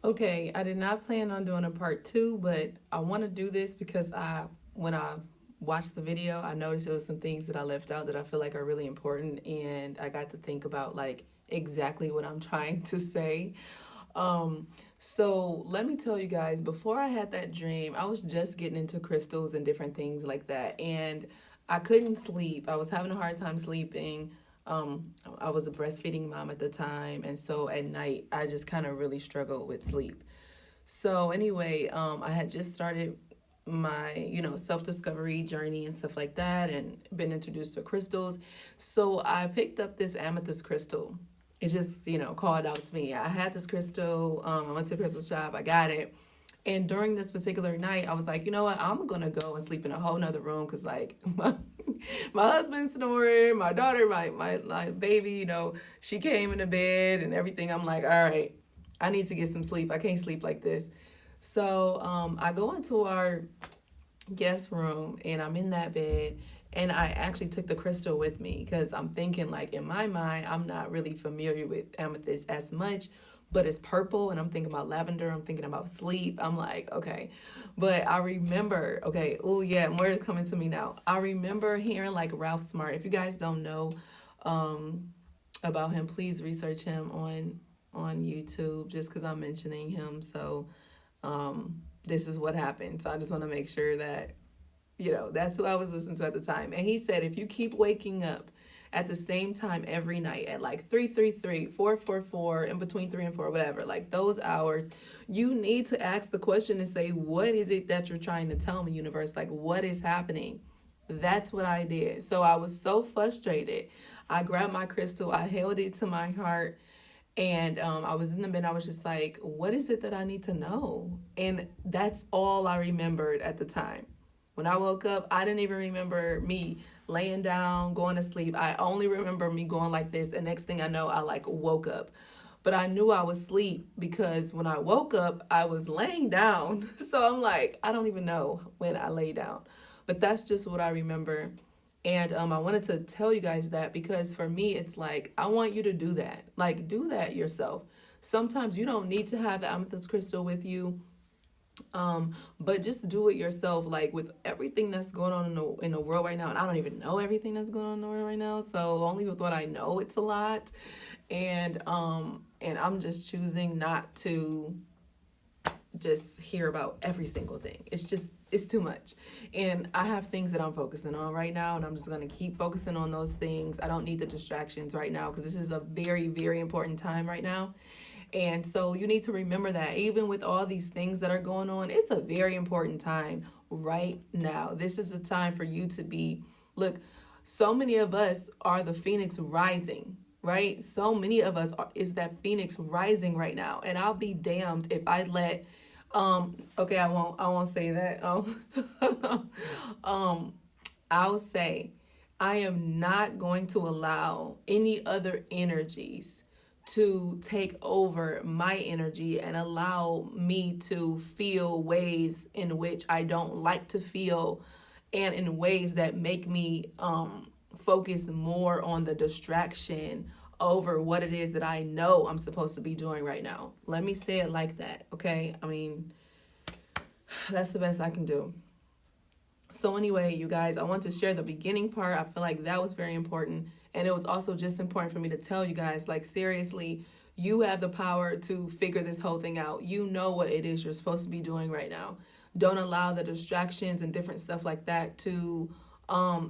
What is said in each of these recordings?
Okay, I did not plan on doing a part two, but I want to do this because when I watched the video, I noticed there was some things that I left out that I feel like are really important, and I got to think about like exactly what I'm trying to say. Um, so let me tell you guys, before I had that dream, I was just getting into crystals and different things like that, and I couldn't sleep. I was having a hard time sleeping. I was a breastfeeding mom at the time, and so at night I just kind of really struggled with sleep. So anyway, I had just started my self discovery journey and stuff like that, and been introduced to crystals. So I picked up this amethyst crystal. It just called out to me. I had this crystal. I went to a crystal shop. I got it. And during this particular night, I was like, you know what? I'm gonna go and sleep in a whole nother room because like my husband's snoring, my daughter, my baby, she came into bed and everything. I'm like, all right, I need to get some sleep. I can't sleep like this. So I go into our guest room and I'm in that bed, and I actually took the crystal with me because I'm thinking like in my mind I'm not really familiar with amethyst as much, but it's purple and I'm thinking about lavender, I'm thinking about sleep. I'm like, okay. But I remember, okay, oh yeah, more is coming to me now. I remember hearing like Ralph Smart. If you guys don't know about him, please research him on YouTube just because I'm mentioning him. So this is what happened. So I just want to make sure that that's who I was listening to at the time. And he said, if you keep waking up at the same time every night at like 333, 444, in between 3 and 4, whatever, like those hours, you need to ask the question and say, what is it that you're trying to tell me, universe? Like, what is happening? That's what I did. So I was so frustrated. I grabbed my crystal, I held it to my heart, and I was in the bed. I was just like, what is it that I need to know? And that's all I remembered at the time. When I woke up, I didn't even remember me laying down, going to sleep. I only remember me going like this. And next thing I know, I like woke up. But I knew I was asleep because when I woke up, I was laying down. So I'm like, I don't even know when I lay down. But that's just what I remember. And I wanted to tell you guys that because for me, it's like, I want you to do that. Like, do that yourself. Sometimes you don't need to have the amethyst crystal with you, but just do it yourself. Like with everything that's going on in the world right now, and I don't even know everything that's going on in the world right now. So only with what I know, it's a lot, and I'm just choosing not to just hear about every single thing. It's too much. And I have things that I'm focusing on right now, and I'm just going to keep focusing on those things. I don't need the distractions right now because this is a very, very important time right now. And so you need to remember that even with all these things that are going on, it's a very important time right now. This is a time for you to be, look, so many of us are the phoenix rising, right? So many of us is that phoenix rising right now. And I'll be damned if I let okay, I won't say that. I'll say I am not going to allow any other energies to take over my energy and allow me to feel ways in which I don't like to feel, and in ways that make me focus more on the distraction over what it is that I know I'm supposed to be doing right now. Let me say it like that, okay? I mean, that's the best I can do. So anyway, you guys, I want to share the beginning part. I feel like that was very important. And it was also just important for me to tell you guys, like, seriously, you have the power to figure this whole thing out. You know what it is you're supposed to be doing right now. Don't allow the distractions and different stuff like that to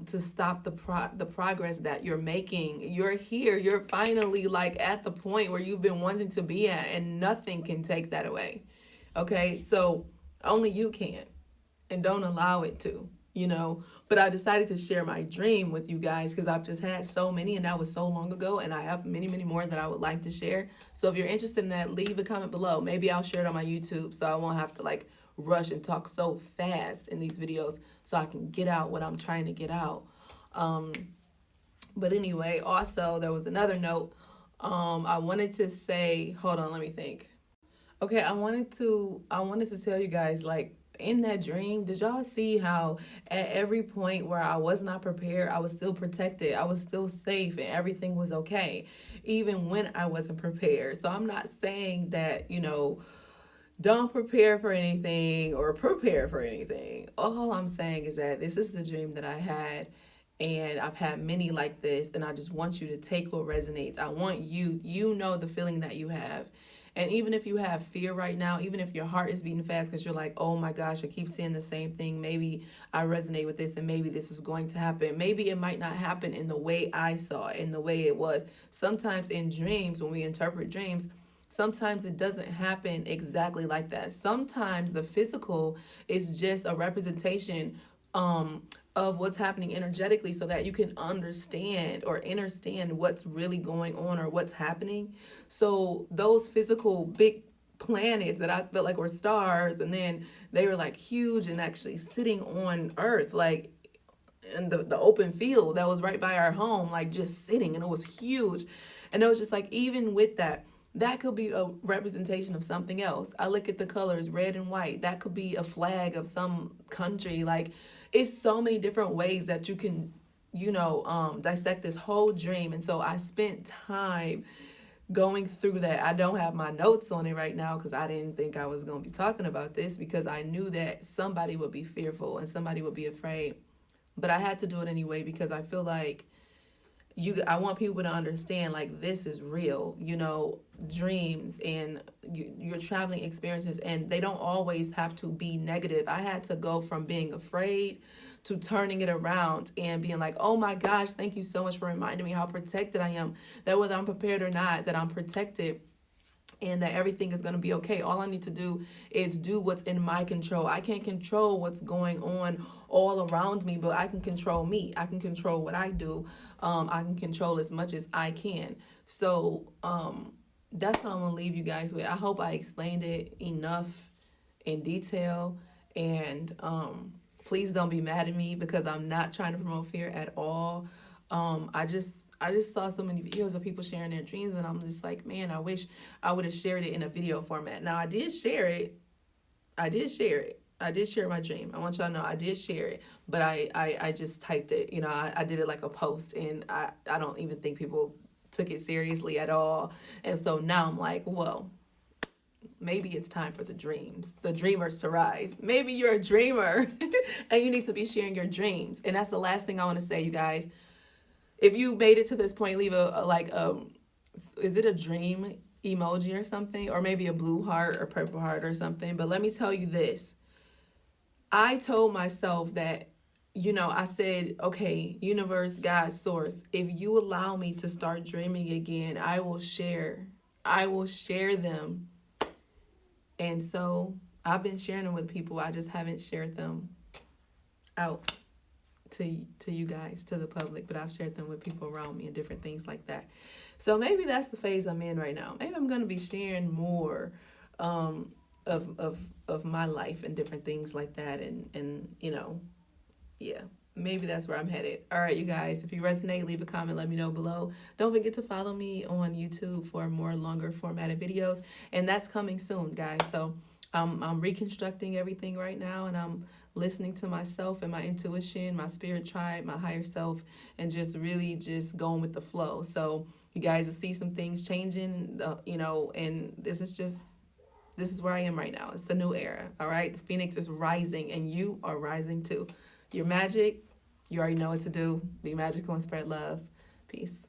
stop the progress that you're making. You're here. You're finally like at the point where you've been wanting to be at, and nothing can take that away. Okay? So only you can, and don't allow it to. But I decided to share my dream with you guys because I've just had so many, and that was so long ago, and I have many, many more that I would like to share. So if you're interested in that, leave a comment below. Maybe I'll share it on my YouTube so I won't have to like rush and talk so fast in these videos, so I can get out what I'm trying to get out. But anyway, also there was another note. I wanted to say, hold on, let me think. Okay, I wanted to tell you guys, like, in that dream, did y'all see how at every point where I was not prepared, I was still protected, I was still safe, and everything was okay, even when I wasn't prepared. So I'm not saying that, don't prepare for anything or prepare for anything. All I'm saying is that this is the dream that I had, and I've had many like this, and I just want you to take what resonates. I want you know the feeling that you have. And even if you have fear right now, even if your heart is beating fast because you're like, oh my gosh, I keep seeing the same thing. Maybe I resonate with this and maybe this is going to happen. Maybe it might not happen in the way I saw it, in the way it was. Sometimes in dreams, when we interpret dreams, sometimes it doesn't happen exactly like that. Sometimes the physical is just a representation of what's happening energetically so that you can understand what's really going on or what's happening. So those physical big planets that I felt like were stars, and then they were like huge and actually sitting on Earth, like in the open field that was right by our home, like just sitting, and it was huge. And it was just like, even with that, that could be a representation of something else. I look at the colors, red and white. That could be a flag of some country. Like, it's so many different ways that you can, dissect this whole dream. And so I spent time going through that. I don't have my notes on it right now because I didn't think I was going to be talking about this, because I knew that somebody would be fearful and somebody would be afraid. But I had to do it anyway because I feel like I want people to understand, like, this is real, dreams and your traveling experiences, and they don't always have to be negative. I had to go from being afraid to turning it around and being like, oh my gosh, thank you so much for reminding me how protected I am, that whether I'm prepared or not, that I'm protected and that everything is going to be okay. All I need to do is do what's in my control. I can't control what's going on all around me, but I can control me. I can control what I do. I can control as much as I can. So that's what I'm going to leave you guys with. I hope I explained it enough in detail. And please don't be mad at me, because I'm not trying to promote fear at all. I just saw so many videos of people sharing their dreams, and I'm just like, man, I wish I would have shared it in a video format. Now, I did share it. I did share my dream. I want y'all to know I did share it, but I just typed it. I did it like a post, and I don't even think people took it seriously at all. And so now I'm like, whoa, maybe it's time for the dreamers to rise. Maybe you're a dreamer and you need to be sharing your dreams. And that's the last thing I want to say, you guys. If you made it to this point, leave is it a dream emoji or something? Or maybe a blue heart or purple heart or something. But let me tell you this. I told myself that, I said, okay, universe, God, source, if you allow me to start dreaming again, I will share them. And so I've been sharing them with people. I just haven't shared them out to you guys, to the public, but I've shared them with people around me and different things like that. So maybe that's the phase I'm in right now. Maybe I'm going to be sharing more of my life and different things like that, and yeah, maybe that's where I'm headed. All right, you guys, if you resonate, leave a comment, let me know below. Don't forget to follow me on YouTube for more longer formatted videos, and that's coming soon, guys. So I'm reconstructing everything right now, and I'm listening to myself and my intuition, my spirit tribe, my higher self, and just really just going with the flow. So you guys will see some things changing, and this is where I am right now. It's a new era, all right? The phoenix is rising, and you are rising too. You're magic. You already know what to do. Be magical and spread love. Peace.